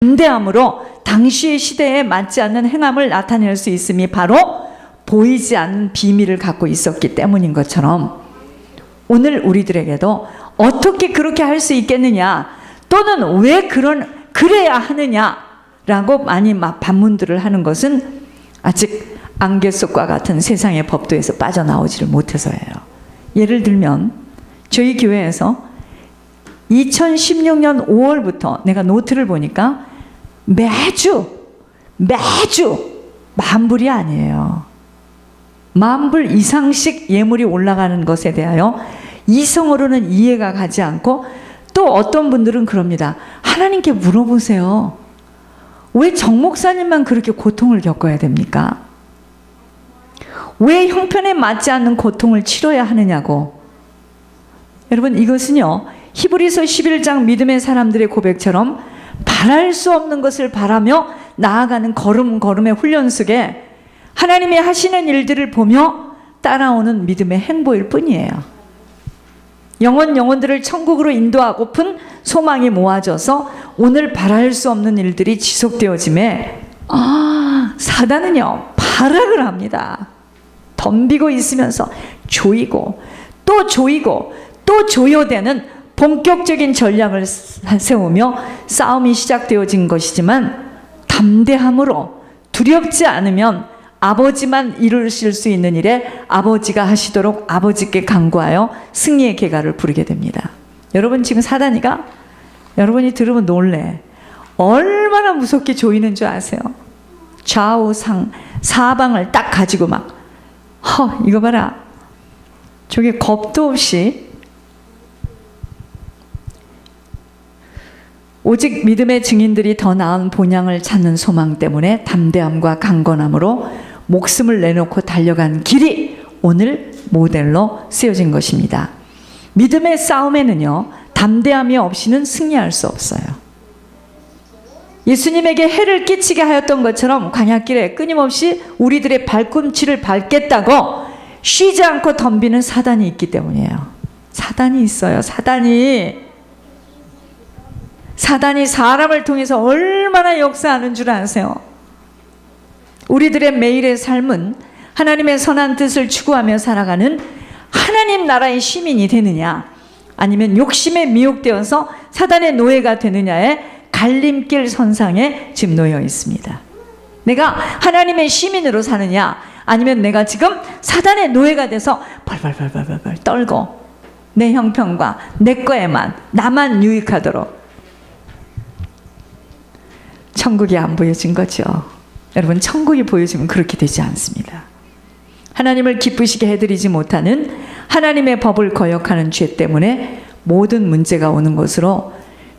담대함으로 당시의 시대에 맞지 않는 행함을 나타낼 수 있음이 바로 보이지 않는 비밀을 갖고 있었기 때문인 것처럼 오늘 우리들에게도 어떻게 그렇게 할 수 있겠느냐 또는 왜 그래야 하느냐라고 많이 막 반문들을 하는 것은 아직 안개 속과 같은 세상의 법도에서 빠져나오지를 못해서예요. 예를 들면 저희 교회에서 2016년 5월부터 내가 노트를 보니까 매주 만불이 아니에요. 만불 이상씩 예물이 올라가는 것에 대하여 이성으로는 이해가 가지 않고 또 어떤 분들은 그럽니다. 하나님께 물어보세요. 왜 정 목사님만 그렇게 고통을 겪어야 됩니까? 왜 형편에 맞지 않는 고통을 치러야 하느냐고. 여러분 이것은요 히브리서 11장 믿음의 사람들의 고백처럼 바랄 수 없는 것을 바라며 나아가는 걸음걸음의 훈련 속에 하나님이 하시는 일들을 보며 따라오는 믿음의 행보일 뿐이에요. 영혼들을 천국으로 인도하고픈 소망이 모아져서 오늘 바랄 수 없는 일들이 지속되어짐에 사단은요 발악을 합니다. 덤비고 있으면서 조이고 또 조여대는 본격적인 전략을 세우며 싸움이 시작되어진 것이지만 담대함으로 두렵지 않으면 아버지만 이루실 수 있는 일에 아버지가 하시도록 아버지께 간구하여 승리의 계가를 부르게 됩니다. 여러분 지금 사단이가 여러분이 들으면 놀래. 얼마나 무섭게 조이는 줄 아세요? 좌우 사방을 딱 가지고 막 이거 봐라. 저게 겁도 없이 오직 믿음의 증인들이 더 나은 본향을 찾는 소망 때문에 담대함과 강건함으로 목숨을 내놓고 달려간 길이 오늘 모델로 쓰여진 것입니다. 믿음의 싸움에는요 담대함이 없이는 승리할 수 없어요. 예수님에게 해를 끼치게 하였던 것처럼 광야길에 끊임없이 우리들의 발꿈치를 밟겠다고 쉬지 않고 덤비는 사단이 있기 때문이에요. 사단이 있어요. 사단이 사람을 통해서 얼마나 역사하는 줄 아세요? 우리들의 매일의 삶은 하나님의 선한 뜻을 추구하며 살아가는 하나님 나라의 시민이 되느냐 아니면 욕심에 미혹되어서 사단의 노예가 되느냐의 갈림길 선상에 지금 놓여 있습니다. 내가 하나님의 시민으로 사느냐 아니면 내가 지금 사단의 노예가 돼서 벌벌 떨고 내 형편과 내 거에만 나만 유익하도록 천국이 안 보여진 거죠. 여러분 천국이 보여지면 그렇게 되지 않습니다. 하나님을 기쁘시게 해드리지 못하는 하나님의 법을 거역하는 죄 때문에 모든 문제가 오는 것으로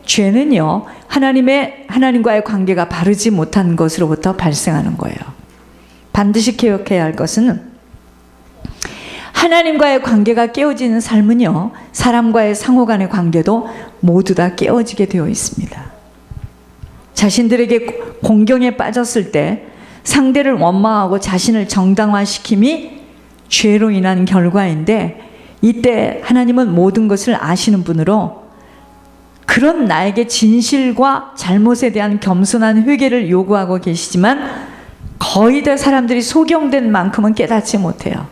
죄는요 하나님과의 관계가 바르지 못한 것으로부터 발생하는 거예요. 반드시 기억해야 할 것은 하나님과의 관계가 깨어지는 삶은요 사람과의 상호 간의 관계도 모두 다 깨어지게 되어 있습니다. 자신들에게 공경에 빠졌을 때 상대를 원망하고 자신을 정당화시킴이 죄로 인한 결과인데 이때 하나님은 모든 것을 아시는 분으로 그런 나에게 진실과 잘못에 대한 겸손한 회개를 요구하고 계시지만 거의 다 사람들이 소경된 만큼은 깨닫지 못해요.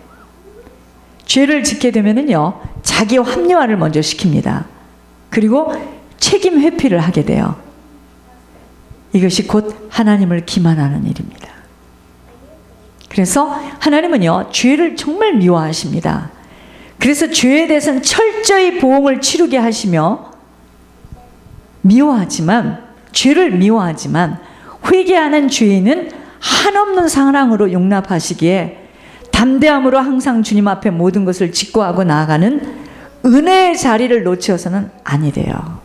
죄를 짓게 되면은요 자기 합리화를 먼저 시킵니다. 그리고 책임 회피를 하게 돼요. 이것이 곧 하나님을 기만하는 일입니다. 그래서 하나님은요 죄를 정말 미워하십니다. 그래서 죄에 대해서는 철저히 보응을 치르게 하시며 죄를 미워하지만 회개하는 죄인은 한없는 사랑으로 용납하시기에 담대함으로 항상 주님 앞에 모든 것을 직고하고 나아가는 은혜의 자리를 놓쳐서는 아니래요.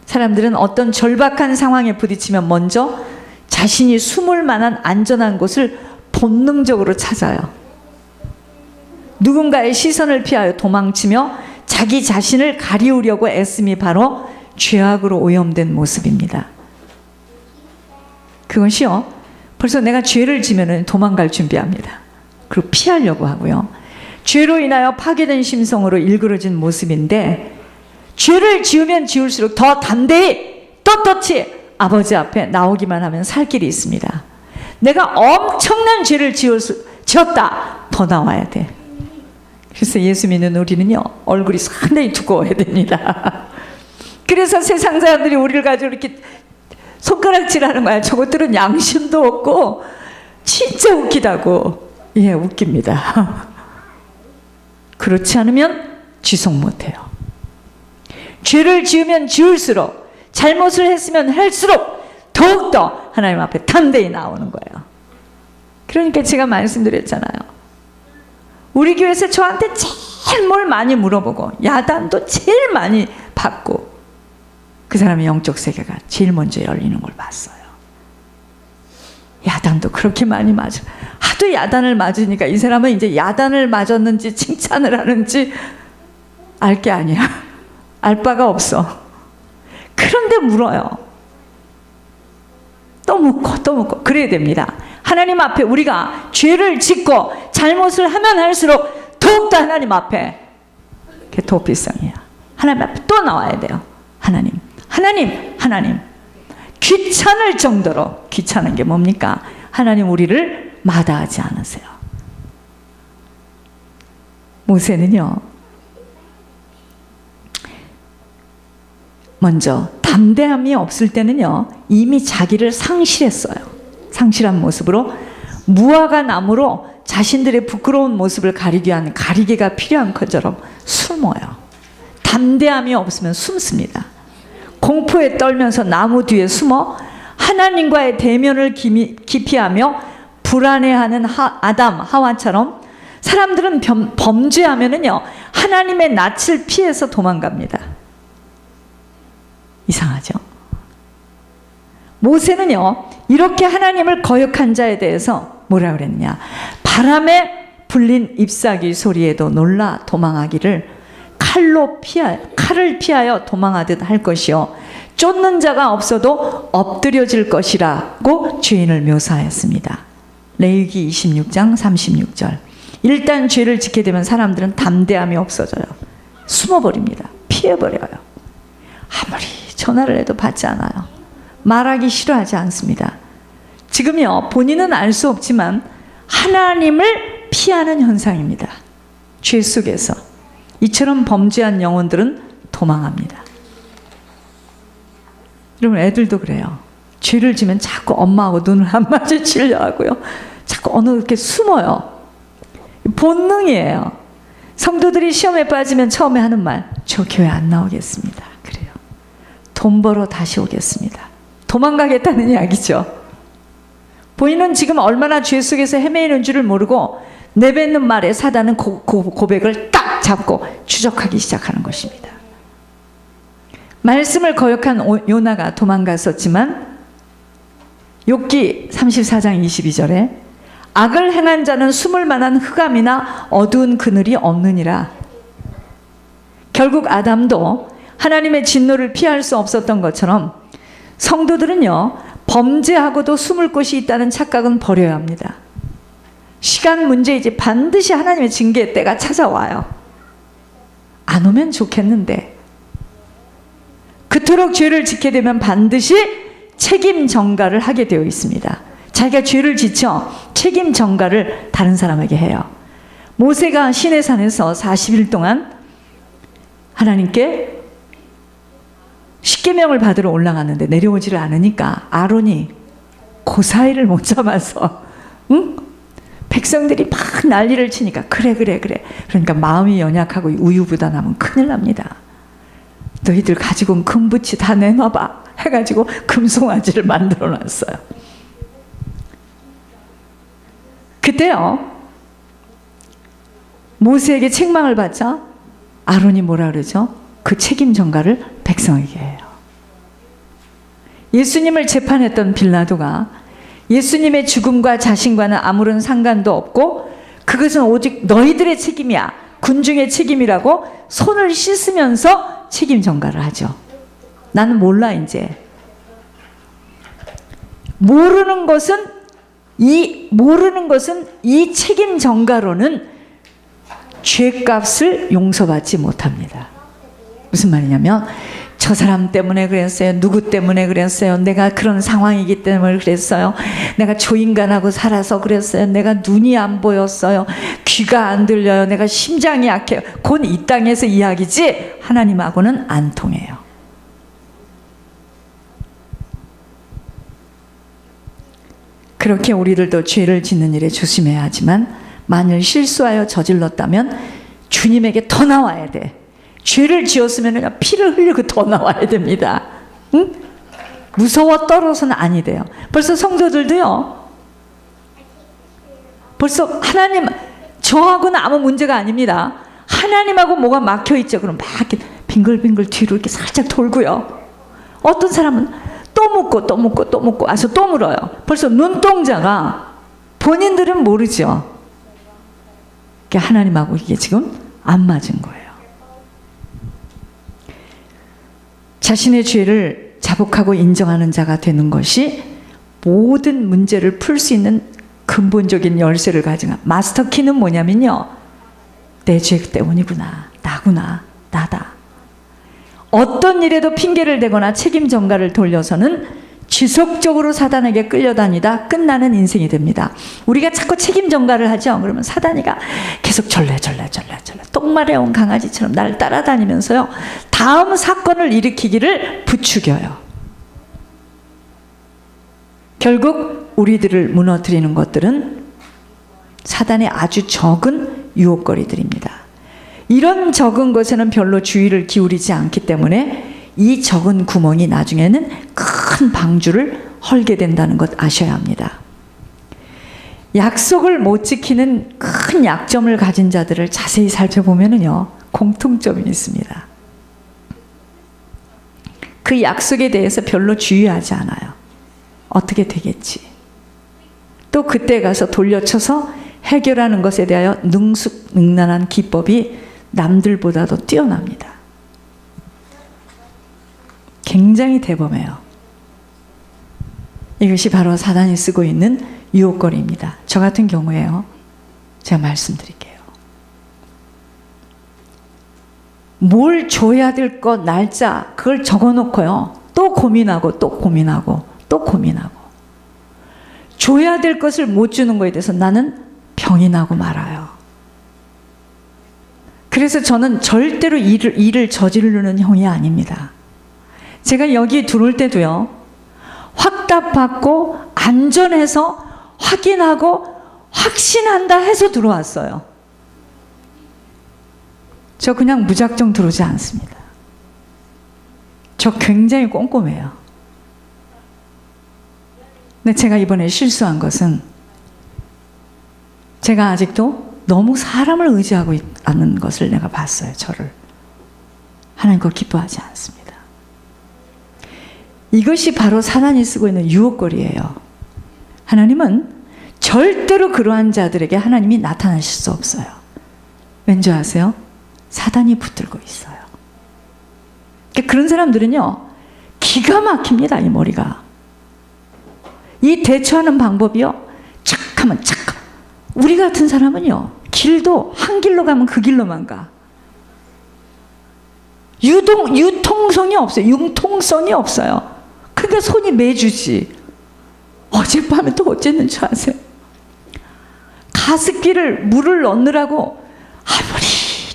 사람들은 어떤 절박한 상황에 부딪히면 먼저 자신이 숨을 만한 안전한 곳을 본능적으로 찾아요. 누군가의 시선을 피하여 도망치며 자기 자신을 가리우려고 애씀이 바로 죄악으로 오염된 모습입니다. 그것이요 벌써 내가 죄를 지면 도망갈 준비합니다. 그리고 피하려고 하고요. 죄로 인하여 파괴된 심성으로 일그러진 모습인데 죄를 지으면 지을수록 더 담대히 떳떳이 아버지 앞에 나오기만 하면 살 길이 있습니다. 내가 엄청난 죄를 지었다. 더 나와야 돼. 그래서 예수 믿는 우리는요, 얼굴이 상당히 두꺼워야 됩니다. 그래서 세상 사람들이 우리를 가지고 이렇게 손가락질하는 거야. 저것들은 양심도 없고 진짜 웃기다고. 예, 웃깁니다. 그렇지 않으면 지속 못해요. 죄를 지으면 지을수록, 잘못을 했으면 할수록 더욱더 하나님 앞에 담대히 나오는 거예요. 그러니까 제가 말씀드렸잖아요. 우리 교회에서 저한테 제일 뭘 많이 물어보고 야단도 제일 많이 받고, 그 사람의 영적 세계가 제일 먼저 열리는 걸 봤어요. 야단도 그렇게 많이 맞아. 하도 야단을 맞으니까 이 사람은 이제 야단을 맞았는지 칭찬을 하는지 알 게 아니야. 알 바가 없어. 그런데 물어요. 또 묻고 또 묻고 그래야 됩니다. 하나님 앞에 우리가 죄를 짓고 잘못을 하면 할수록 더욱더 하나님 앞에, 그게 도피성이야. 하나님 앞에 또 나와야 돼요. 하나님, 하나님, 하나님. 귀찮을 정도로. 귀찮은 게 뭡니까? 하나님 우리를 마다하지 않으세요. 모세는요, 먼저 담대함이 없을 때는요, 이미 자기를 상실했어요. 상실한 모습으로 무화과 나무로 자신들의 부끄러운 모습을 가리기 위한 가리개가 필요한 것처럼 숨어요. 담대함이 없으면 숨습니다. 공포에 떨면서 나무 뒤에 숨어 하나님과의 대면을 기피하며 불안해하는 아담, 하와처럼 사람들은 범죄하면은요, 하나님의 낯을 피해서 도망갑니다. 이상하죠? 모세는요, 이렇게 하나님을 거역한 자에 대해서 뭐라 그랬냐? 바람에 불린 잎사귀 소리에도 놀라 도망하기를 칼을 피하여 도망하듯 할 것이요, 쫓는 자가 없어도 엎드려질 것이라고 죄인을 묘사하였습니다. 레위기 26장 36절. 일단 죄를 짓게 되면 사람들은 담대함이 없어져요. 숨어버립니다. 피해버려요. 아무리 전화를 해도 받지 않아요. 말하기 싫어하지 않습니다. 지금요, 본인은 알 수 없지만 하나님을 피하는 현상입니다. 죄 속에서. 이처럼 범죄한 영혼들은 도망합니다. 여러분, 애들도 그래요. 죄를 지면 자꾸 엄마하고 눈을 안 마주치려 하고요. 자꾸 어느 이렇게 숨어요. 본능이에요. 성도들이 시험에 빠지면 처음에 하는 말, 저 교회 안 나오겠습니다. 그래요. 돈 벌어 다시 오겠습니다. 도망가겠다는 이야기죠. 본인은 지금 얼마나 죄 속에서 헤매이는 줄을 모르고 내뱉는 말에 사단은 고백을 딱 잡고 추적하기 시작하는 것입니다. 말씀을 거역한 요나가 도망갔었지만 욥기 34장 22절에 악을 행한 자는 숨을 만한 흑암이나 어두운 그늘이 없느니라. 결국 아담도 하나님의 진노를 피할 수 없었던 것처럼 성도들은요, 범죄하고도 숨을 곳이 있다는 착각은 버려야 합니다. 시간 문제이지 반드시 하나님의 징계의 때가 찾아와요. 안 오면 좋겠는데, 그토록 죄를 짓게 되면 반드시 책임 전가를 하게 되어 있습니다. 자기가 죄를 지쳐 책임 전가를 다른 사람에게 해요. 모세가 시내산에서 40일 동안 하나님께 십계명을 받으러 올라갔는데 내려오지를 않으니까 아론이 그 사이를 못 잡아서, 응? 백성들이 막 난리를 치니까 그래. 그러니까 마음이 연약하고 우유부단하면 큰일 납니다. 너희들 가지고 온 금붙이 다 내놔봐 해가지고 금송아지를 만들어 놨어요. 그때요, 모세에게 책망을 받자 아론이 뭐라 그러죠? 그 책임 전가를 백성에게 해요. 예수님을 재판했던 빌라도가 예수님의 죽음과 자신과는 아무런 상관도 없고 그것은 오직 너희들의 책임이야, 군중의 책임이라고 손을 씻으면서 책임 전가를 하죠. 나는 몰라 이제. 모르는 것은 이 책임 전가로는 죄값을 용서받지 못합니다. 무슨 말이냐면 저 사람 때문에 그랬어요. 누구 때문에 그랬어요. 내가 그런 상황이기 때문에 그랬어요. 내가 조인간하고 살아서 그랬어요. 내가 눈이 안 보였어요. 귀가 안 들려요. 내가 심장이 약해요. 곧 이 땅에서 이야기지 하나님하고는 안 통해요. 그렇게 우리들도 죄를 짓는 일에 조심해야 하지만 만일 실수하여 저질렀다면 주님에게 더 나와야 돼. 죄를 지었으면 그냥 피를 흘리고 더 나와야 됩니다. 응? 무서워 떨어서는 아니 돼요. 벌써 성도들도요. 벌써 하나님, 저하고는 아무 문제가 아닙니다. 하나님하고 뭐가 막혀있죠. 그럼 막 이렇게 빙글빙글 뒤로 이렇게 살짝 돌고요. 어떤 사람은 또 묻고 또 묻고 또 묻고 와서 또 물어요. 벌써 눈동자가 본인들은 모르죠. 하나님하고 이게 지금 안 맞은 거예요. 자신의 죄를 자복하고 인정하는 자가 되는 것이 모든 문제를 풀 수 있는 근본적인 열쇠를 가진 마스터 키는 뭐냐면요. 내 죄 때문이구나. 나구나. 나다. 어떤 일에도 핑계를 대거나 책임 전가를 돌려서는 지속적으로 사단에게 끌려다니다 끝나는 인생이 됩니다. 우리가 자꾸 책임 전가를 하죠. 그러면 사단이가 계속 절레절레 똥마려운 강아지처럼 나를 따라다니면서요. 다음 사건을 일으키기를 부추겨요. 결국 우리들을 무너뜨리는 것들은 사단의 아주 적은 유혹거리들입니다. 이런 적은 것에는 별로 주의를 기울이지 않기 때문에 이 적은 구멍이 나중에는 큰 방주를 헐게 된다는 것 아셔야 합니다. 약속을 못 지키는 큰 약점을 가진 자들을 자세히 살펴보면요, 공통점이 있습니다. 그 약속에 대해서 별로 주의하지 않아요. 어떻게 되겠지. 또 그때 가서 돌려쳐서 해결하는 것에 대하여 능숙능란한 기법이 남들보다도 뛰어납니다. 굉장히 대범해요. 이것이 바로 사단이 쓰고 있는 유혹거리입니다. 저 같은 경우에요. 제가 말씀드릴게요. 뭘 줘야 될 것 날짜 그걸 적어놓고요. 또 고민하고 또 고민하고 또 고민하고 줘야 될 것을 못 주는 거에 대해서 나는 병이 나고 말아요. 그래서 저는 절대로 일을 저지르는 형이 아닙니다. 제가 여기 들어올 때도요. 확답받고 안전해서 확인하고 확신한다 해서 들어왔어요. 저 그냥 무작정 들어오지 않습니다. 저 굉장히 꼼꼼해요. 근데 제가 이번에 실수한 것은 제가 아직도 너무 사람을 의지하고 있는 것을 내가 봤어요. 저를. 하나님 그걸 기뻐하지 않습니다. 이것이 바로 사단이 쓰고 있는 유혹거리예요. 하나님은 절대로 그러한 자들에게 하나님이 나타나실 수 없어요. 왠지 아세요? 사단이 붙들고 있어요. 그런 사람들은요, 기가 막힙니다. 이 머리가. 이 대처하는 방법이요, 착하면 착. 우리 같은 사람은요, 길도 한 길로 가면 그 길로만 가. 유통성이 없어요. 융통성이 없어요. 그러니까 손이 매주지. 어젯밤에 또 어쨌는 줄 아세요? 가습기를 물을 넣느라고 아무리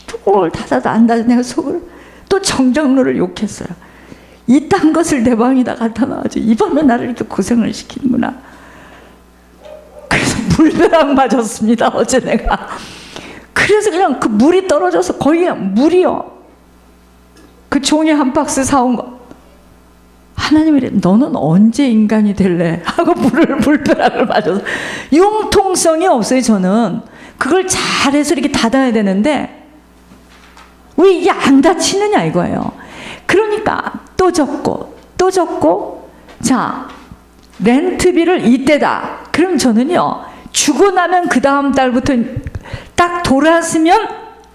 뚜껑을 닫아도 안 닫아 내가 속을 또 정정로를 욕했어요. 이딴 것을 내 방에다 갖다 놔가지고 이 밤에 나를 이렇게 고생을 시키는구나. 그래서 물벼락 맞았습니다. 어제 내가. 그래서 그냥 그 물이 떨어져서 거의 그냥 물이요. 그 종이 한 박스 사온 거. 하나님이 이래, 너는 언제 인간이 될래? 하고 물벼락을 맞아서. 융통성이 없어요, 저는. 그걸 잘해서 이렇게 닫아야 되는데, 왜 이게 안 닫히느냐 이거예요. 그러니까 또 적고, 자, 렌트비를 이때다. 그럼 저는요, 주고 나면 그 다음 달부터 딱 돌아서면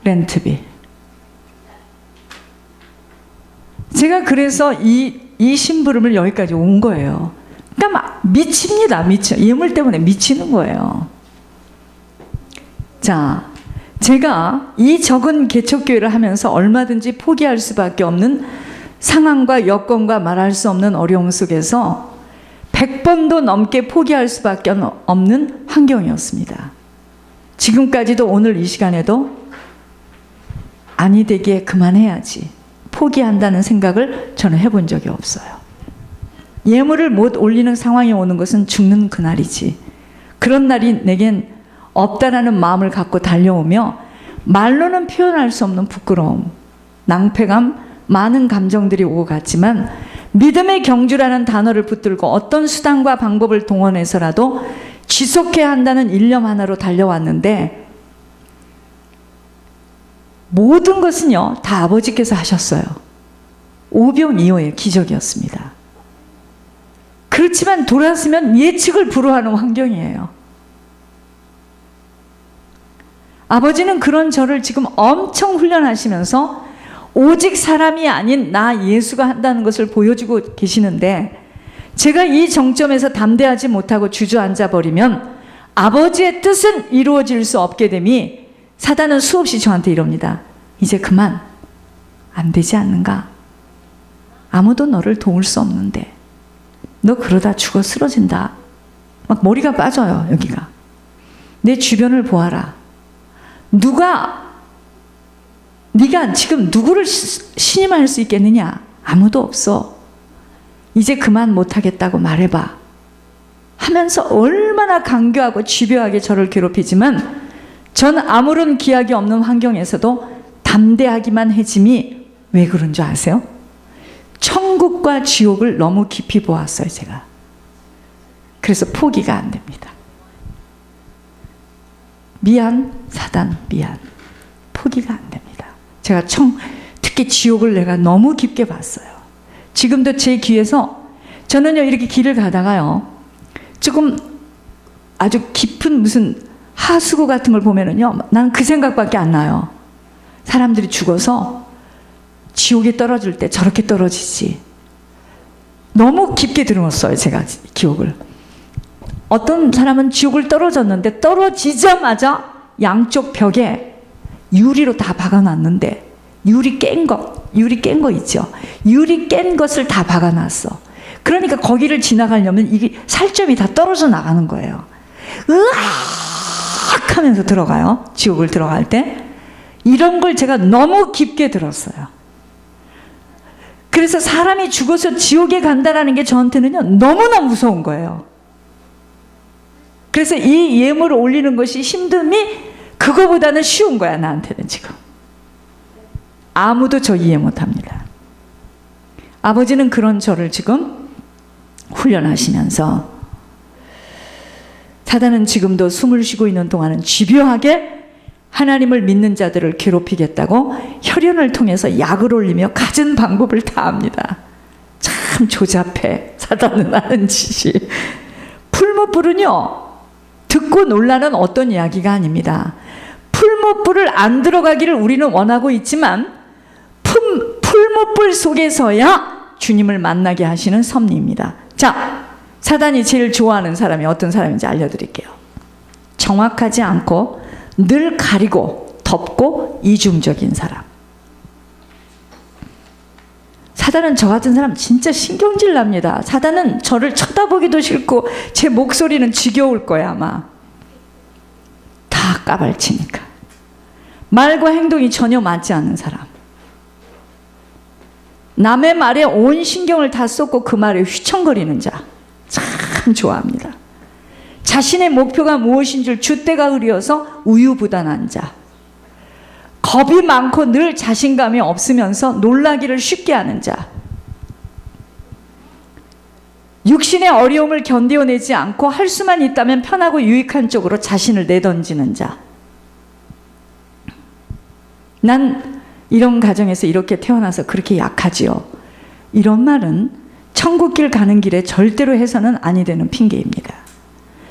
렌트비. 제가 그래서 이 심부름을 여기까지 온 거예요. 그러니까 막 미칩니다. 미쳐. 예물 때문에 미치는 거예요. 자, 제가 이 적은 개척교회를 하면서 얼마든지 포기할 수밖에 없는 상황과 여건과 말할 수 없는 어려움 속에서 100번도 넘게 포기할 수밖에 없는 환경이었습니다. 지금까지도 오늘 이 시간에도 아니 되기에 그만해야지, 포기한다는 생각을 저는 해본 적이 없어요. 예물을 못 올리는 상황이 오는 것은 죽는 그날이지, 그런 날이 내겐 없다라는 마음을 갖고 달려오며 말로는 표현할 수 없는 부끄러움, 낭패감, 많은 감정들이 오고 갔지만 믿음의 경주라는 단어를 붙들고 어떤 수단과 방법을 동원해서라도 지속해야 한다는 일념 하나로 달려왔는데, 모든 것은요 다 아버지께서 하셨어요. 오병이어의 기적이었습니다. 그렇지만 돌아서면 예측을 불허하는 환경이에요. 아버지는 그런 저를 지금 엄청 훈련하시면서 오직 사람이 아닌 나 예수가 한다는 것을 보여주고 계시는데, 제가 이 정점에서 담대하지 못하고 주저앉아 버리면 아버지의 뜻은 이루어질 수 없게 됨이, 사단은 수없이 저한테 이럽니다. 이제 그만, 안 되지 않는가? 아무도 너를 도울 수 없는데 너 그러다 죽어 쓰러진다. 막 머리가 빠져요. 여기가. 내 주변을 보아라. 네가 지금 누구를 신임할 수 있겠느냐? 아무도 없어. 이제 그만 못하겠다고 말해봐 하면서 얼마나 강교하고 집요하게 저를 괴롭히지만, 전 아무런 기약이 없는 환경에서도 담대하기만 해짐이 왜 그런 줄 아세요? 천국과 지옥을 너무 깊이 보았어요, 제가. 그래서 포기가 안 됩니다. 미안, 사단, 미안. 포기가 안 됩니다. 제가 특히 지옥을 내가 너무 깊게 봤어요. 지금도 제 귀에서, 저는요 이렇게 길을 가다가요 조금 아주 깊은 무슨 하수구 같은 걸 보면은요, 난 그 생각밖에 안 나요. 사람들이 죽어서 지옥에 떨어질 때 저렇게 떨어지지. 너무 깊게 들었어요, 제가 기억을. 어떤 사람은 지옥을 떨어졌는데 떨어지자마자 양쪽 벽에 유리로 다 박아놨는데, 유리 깬 거 있죠. 유리 깬 것을 다 박아놨어. 그러니까 거기를 지나가려면 이게 살점이 다 떨어져 나가는 거예요. 으악 하면서 들어가요, 지옥을 들어갈 때. 이런 걸 제가 너무 깊게 들었어요. 그래서 사람이 죽어서 지옥에 간다라는 게 저한테는요 너무나 무서운 거예요. 그래서 이 예물을 올리는 것이 힘듦이 그거보다는 쉬운 거야, 나한테는 지금. 아무도 저 이해 못합니다. 아버지는 그런 저를 지금 훈련하시면서, 사단은 지금도 숨을 쉬고 있는 동안은 집요하게 하나님을 믿는 자들을 괴롭히겠다고 혈연을 통해서 약을 올리며 갖은 방법을 다 합니다. 참 조잡해, 사단은 하는 짓이. 풀무불은요 듣고 놀라는 어떤 이야기가 아닙니다. 풀무불을 안 들어가기를 우리는 원하고 있지만 풀무불 속에서야 주님을 만나게 하시는 섭리입니다. 자, 사단이 제일 좋아하는 사람이 어떤 사람인지 알려드릴게요. 정확하지 않고 늘 가리고 덮고 이중적인 사람. 사단은 저 같은 사람 진짜 신경질 납니다. 사단은 저를 쳐다보기도 싫고 제 목소리는 지겨울 거야 아마. 다 까발치니까. 말과 행동이 전혀 맞지 않는 사람. 남의 말에 온 신경을 다 쏟고 그 말에 휘청거리는 자. 참 좋아합니다. 자신의 목표가 무엇인 줄 줏대가 흐려서 우유부단한 자. 겁이 많고 늘 자신감이 없으면서 놀라기를 쉽게 하는 자. 육신의 어려움을 견뎌내지 않고 할 수만 있다면 편하고 유익한 쪽으로 자신을 내던지는 자. 난 이런 가정에서 이렇게 태어나서 그렇게 약하지요. 이런 말은 천국길 가는 길에 절대로 해서는 아니 되는 핑계입니다.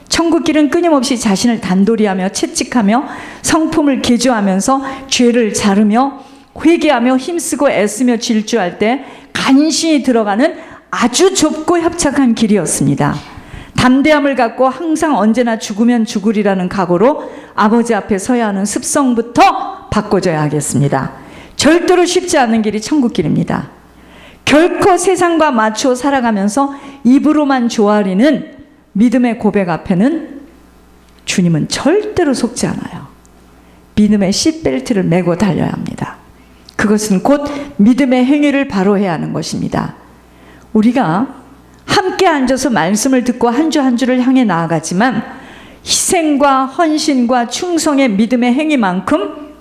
천국길은 끊임없이 자신을 단도리하며 채찍하며 성품을 개조하면서 죄를 자르며 회개하며 힘쓰고 애쓰며 질주할 때 간신히 들어가는 아주 좁고 협착한 길이었습니다. 담대함을 갖고 항상 언제나 죽으면 죽으리라는 각오로 아버지 앞에 서야 하는 습성부터 바꿔줘야 하겠습니다. 절대로 쉽지 않은 길이 천국길입니다. 결코 세상과 맞추어 살아가면서 입으로만 조아리는 믿음의 고백 앞에는 주님은 절대로 속지 않아요. 믿음의 시트벨트를 메고 달려야 합니다. 그것은 곧 믿음의 행위를 바로 해야 하는 것입니다. 우리가 함께 앉아서 말씀을 듣고 한 주 한 주를 향해 나아가지만 희생과 헌신과 충성의 믿음의 행위만큼,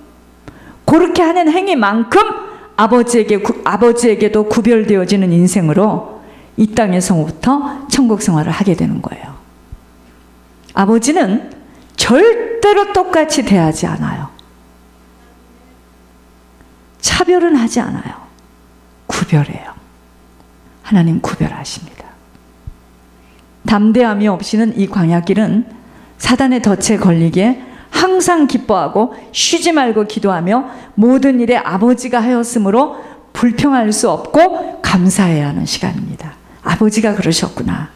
그렇게 하는 행위만큼 아버지에게도 구별되어지는 인생으로 이 땅에서부터 천국 생활을 하게 되는 거예요. 아버지는 절대로 똑같이 대하지 않아요. 차별은 하지 않아요. 구별해요. 하나님 구별하십니다. 담대함이 없이는 이 광야길은 사단의 덫에 걸리기에 항상 기뻐하고 쉬지 말고 기도하며 모든 일에 아버지가 하였으므로 불평할 수 없고 감사해야 하는 시간입니다. 아버지가 그러셨구나.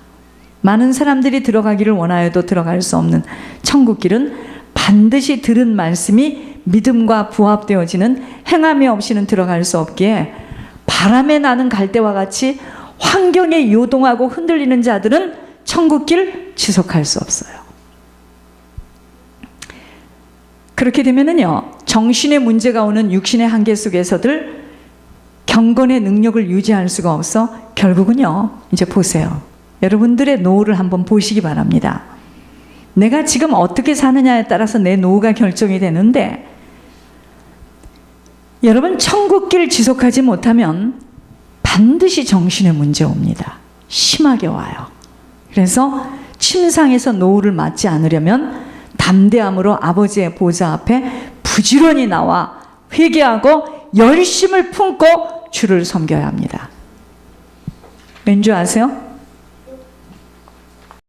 많은 사람들이 들어가기를 원하여도 들어갈 수 없는 천국길은 반드시 들은 말씀이 믿음과 부합되어지는 행함이 없이는 들어갈 수 없기에 바람에 나는 갈대와 같이 환경에 요동하고 흔들리는 자들은 천국길 지속할 수 없어요. 그렇게 되면은요, 정신의 문제가 오는 육신의 한계 속에서들 경건의 능력을 유지할 수가 없어 결국은요, 이제 보세요. 여러분들의 노후를 한번 보시기 바랍니다. 내가 지금 어떻게 사느냐에 따라서 내 노후가 결정이 되는데, 여러분 천국길 지속하지 못하면 반드시 정신의 문제 옵니다. 심하게 와요. 그래서 침상에서 노후를 맞지 않으려면 담대함으로 아버지의 보좌 앞에 부지런히 나와 회개하고 열심을 품고 주를 섬겨야 합니다. 왠 줄 아세요?